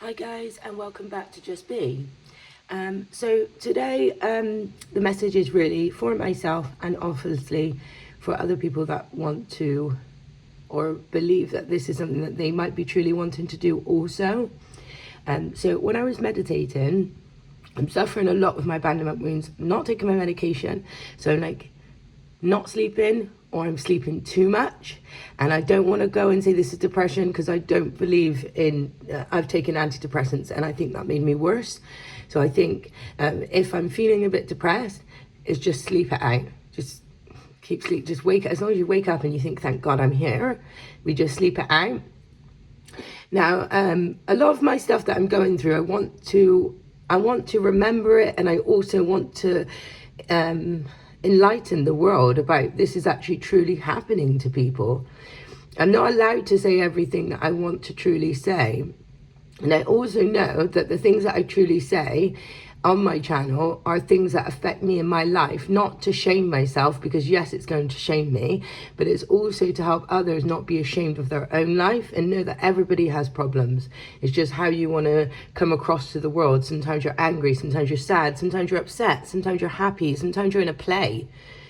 Hi guys, and welcome back to Just Be. So today the message is really for myself and obviously for other people that want to or believe that this is something that they might be truly wanting to do also. So when I was meditating, I'm suffering a lot with my abandonment wounds, not taking my medication, so I'm like not sleeping, or I'm sleeping too much. And I don't want to go and say this is depression because I don't believe in, I've taken antidepressants and I think that made me worse. So I think if I'm feeling a bit depressed, it's just sleep it out. Just keep sleep, just wake up. As long as you wake up and you think, thank God I'm here, we just sleep it out. Now, a lot of my stuff that I'm going through, I want to remember it, and I also want to enlighten the world about this is actually truly happening to people. I'm not allowed to say everything that I want to truly say. And I also know that the things that I truly say on my channel are things that affect me in my life, not to shame myself, because yes, it's going to shame me, but it's also to help others not be ashamed of their own life and know that everybody has problems. It's just how you want to come across to the world. Sometimes you're angry, sometimes you're sad, sometimes you're upset, sometimes you're happy, sometimes you're in a play.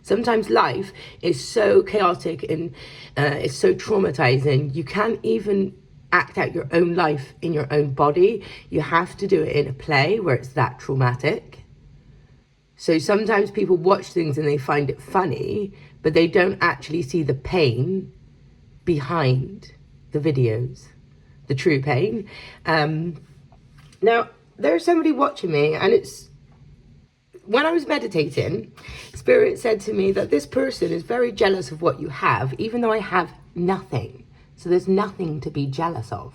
Sometimes life is so chaotic and it's so traumatizing, you can't even act out your own life in your own body. You have to do it in a play where it's that traumatic. So sometimes people watch things and they find it funny, but they don't actually see the pain behind the videos, the true pain. Now, there's somebody watching me, and it's, when I was meditating, Spirit said to me that this person is very jealous of what you have, even though I have nothing. So there's nothing to be jealous of.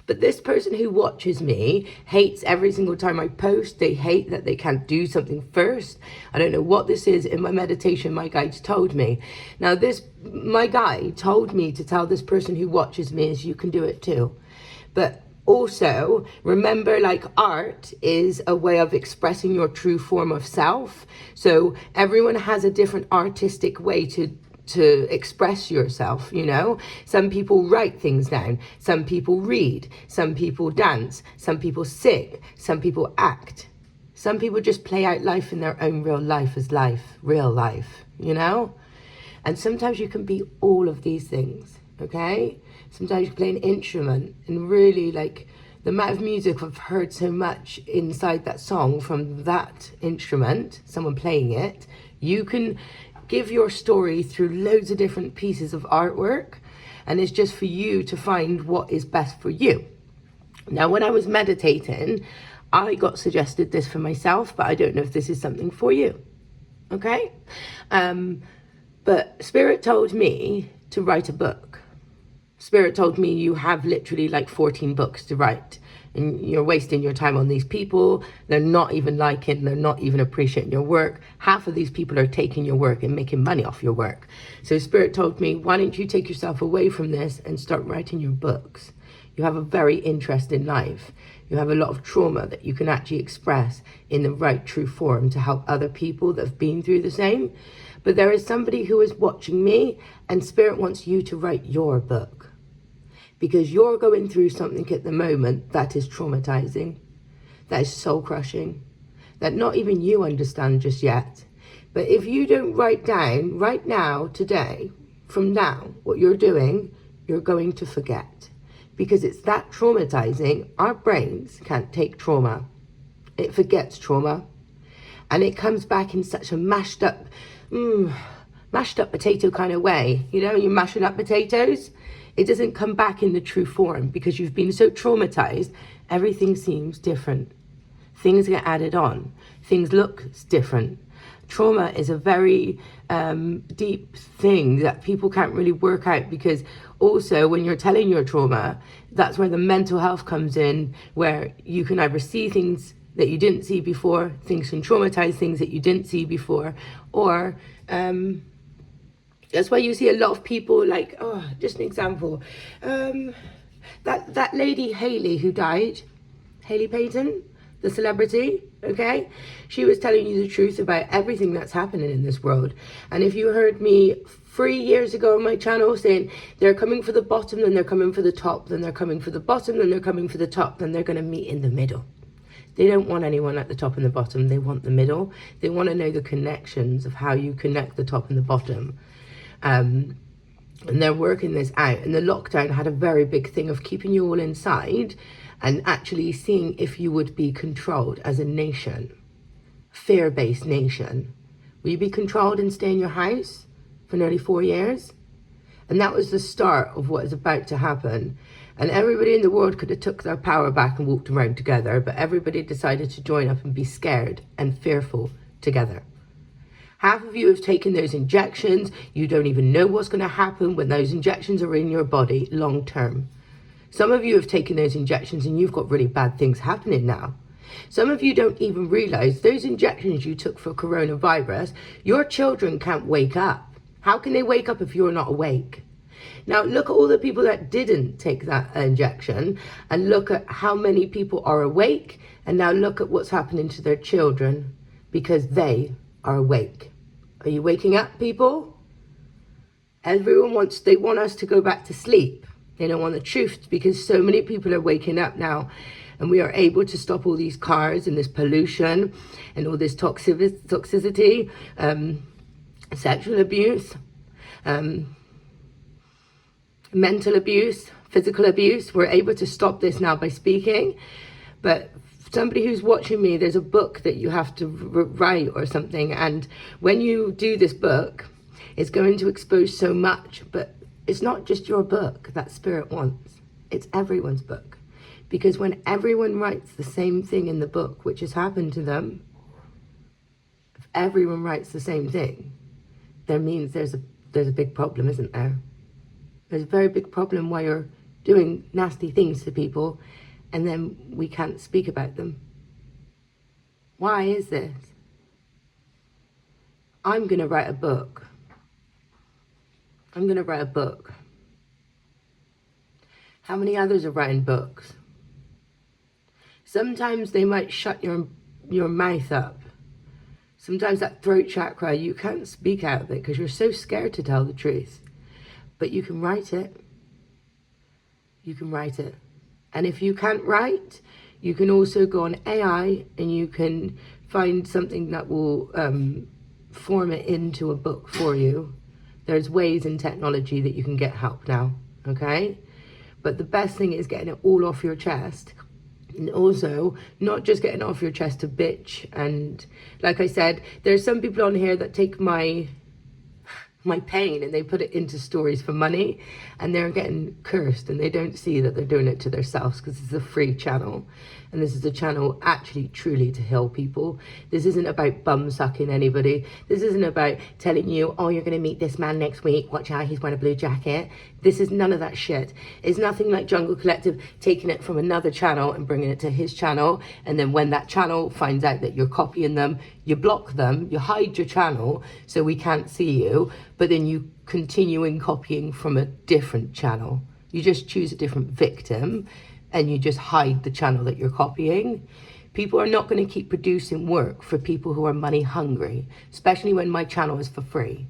But this person who watches me hates every single time I post. They hate that they can't do something first. I don't know what this is. In my meditation, my guides told me. Now my guide told me to tell this person who watches me is you can do it too. But also remember, like, art is a way of expressing your true form of self. So everyone has a different artistic way to express yourself, you know. Some people write things down, some people read, some people dance, some people sing, some people act, some people just play out life in their own real life as real life, you know. And sometimes you can be all of these things, okay? Sometimes you play an instrument, and really, like, the amount of music I've heard so much inside that song from that instrument, someone playing it, you can give your story through loads of different pieces of artwork, and it's just for you to find what is best for you. Now, when I was meditating, I got suggested this for myself, but I don't know if this is something for you, okay? But Spirit told me to write a book. Spirit told me you have literally like 14 books to write, and you're wasting your time on these people. They're not even liking, they're not even appreciating your work. Half of these people are taking your work and making money off your work. So Spirit told me, why don't you take yourself away from this and start writing your books? You have a very interesting life. You have a lot of trauma that you can actually express in the right true form to help other people that have been through the same. But there is somebody who is watching me, and Spirit wants you to write your book. Because you're going through something at the moment that is traumatizing, that is soul crushing, that not even you understand just yet. But if you don't write down right now, today, from now, what you're doing, you're going to forget. Because it's that traumatizing. Our brains can't take trauma. It forgets trauma. And it comes back in such a mashed up potato kind of way. You know, you're mashing up potatoes. It doesn't come back in the true form because you've been so traumatized, everything seems different. Things get added on. Things look different. Trauma is a very deep thing that people can't really work out, because also when you're telling your trauma, that's where the mental health comes in, where you can either see things that you didn't see before, things can traumatize things that you didn't see before, or that's why you see a lot of people like, oh, just an example. That lady Hailey who died, Hailey Payton, the celebrity, okay? She was telling you the truth about everything that's happening in this world. And if you heard me 3 years ago on my channel saying they're coming for the bottom, then they're coming for the top, then they're coming for the bottom, then they're coming for the top, then they're going to meet in the middle. They don't want anyone at the top and the bottom. They want the middle. They want to know the connections of how you connect the top and the bottom. And they're working this out. And the lockdown had a very big thing of keeping you all inside and actually seeing if you would be controlled as a nation, fear-based nation. Will you be controlled and stay in your house for nearly 4 years? And that was the start of what is about to happen. And everybody in the world could have took their power back and walked around together, but everybody decided to join up and be scared and fearful together. Half of you have taken those injections. You don't even know what's going to happen when those injections are in your body long term. Some of you have taken those injections and you've got really bad things happening now. Some of you don't even realize those injections you took for coronavirus, your children can't wake up. How can they wake up if you're not awake? Now, look at all the people that didn't take that injection and look at how many people are awake. And now look at what's happening to their children because they are awake. Are you waking up, people? Everyone they want us to go back to sleep. They don't want the truth because so many people are waking up now and we are able to stop all these cars and this pollution and all this toxicity, sexual abuse, mental abuse, physical abuse. We're able to stop this now by speaking. But somebody who's watching me, there's a book that you have to write or something. And when you do this book, it's going to expose so much. But it's not just your book that Spirit wants. It's everyone's book. Because when everyone writes the same thing in the book, which has happened to them, if everyone writes the same thing, that means there's a big problem, isn't there? There's a very big problem why you're doing nasty things to people and then we can't speak about them. Why is this? I'm going to write a book. I'm going to write a book. How many others are writing books? Sometimes they might shut your mouth up. Sometimes that throat chakra, you can't speak out of it because you're so scared to tell the truth. But you can write it. You can write it. And if you can't write, you can also go on AI and you can find something that will form it into a book for you. There's ways in technology that you can get help now, okay? But the best thing is getting it all off your chest. And also, not just getting it off your chest to bitch. And like I said, there's some people on here that take my pain and they put it into stories for money and they're getting cursed and they don't see that they're doing it to themselves because it's a free channel and this is a channel actually truly to heal people. This isn't about bum sucking anybody. This isn't about telling you, oh, you're going to meet this man next week, watch out, he's wearing a blue jacket. This is none of that shit. It's nothing like Jungle Collective taking it from another channel and bringing it to his channel, and then when that channel finds out that you're copying them, you block them, you hide your channel so we can't see you, but then you continue in copying from a different channel. You just choose a different victim and you just hide the channel that you're copying. People are not going to keep producing work for people who are money hungry, especially when my channel is for free.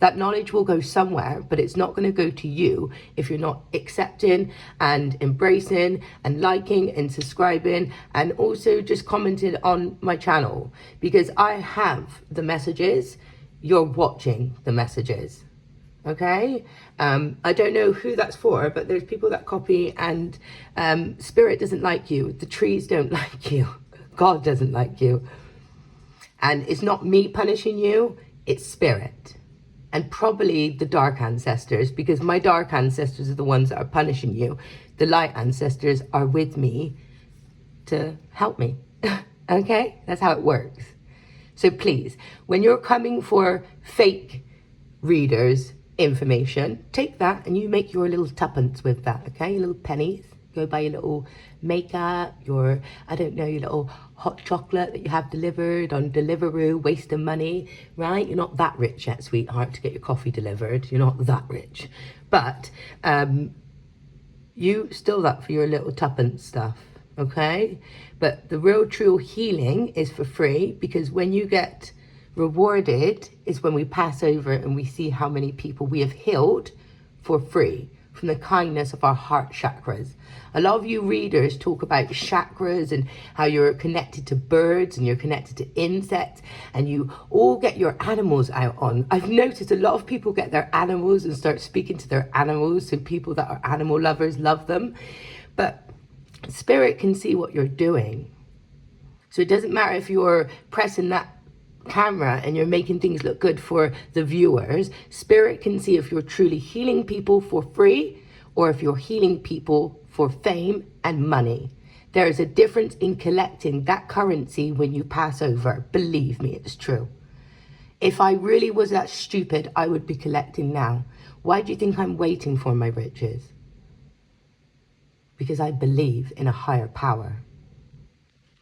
That knowledge will go somewhere, but it's not going to go to you if you're not accepting and embracing and liking and subscribing and also just commenting on my channel, because I have the messages, you're watching the messages. Okay, I don't know who that's for, but there's people that copy and Spirit doesn't like you. The trees don't like you. God doesn't like you. And it's not me punishing you, it's Spirit. And probably the dark ancestors, because my dark ancestors are the ones that are punishing you. The light ancestors are with me to help me. Okay, that's how it works. So please, when you're coming for fake readers, information, take that and you make your little tuppence with that, okay? Your little pennies. Go buy your little makeup, your, I don't know, your little hot chocolate that you have delivered on Deliveroo, wasting money, right? You're not that rich yet, sweetheart, to get your coffee delivered. You're not that rich. But you steal that for your little tuppence stuff, okay? But the real true healing is for free, because when you get Rewarded is when we pass over and we see how many people we have healed for free from the kindness of our heart chakras. A lot of you readers talk about chakras and how you're connected to birds and you're connected to insects and you all get your animals out on. I've noticed a lot of people get their animals and start speaking to their animals, so people that are animal lovers love them. But spirit can see what you're doing. So it doesn't matter if you're pressing that camera and you're making things look good for the viewers. Spirit can see if you're truly healing people for free or if you're healing people for fame and money. There is a difference in collecting that currency when you pass over. Believe me, it's true. If I really was that stupid, I would be collecting now. Why do you think I'm waiting for my riches? Because I believe in a higher power.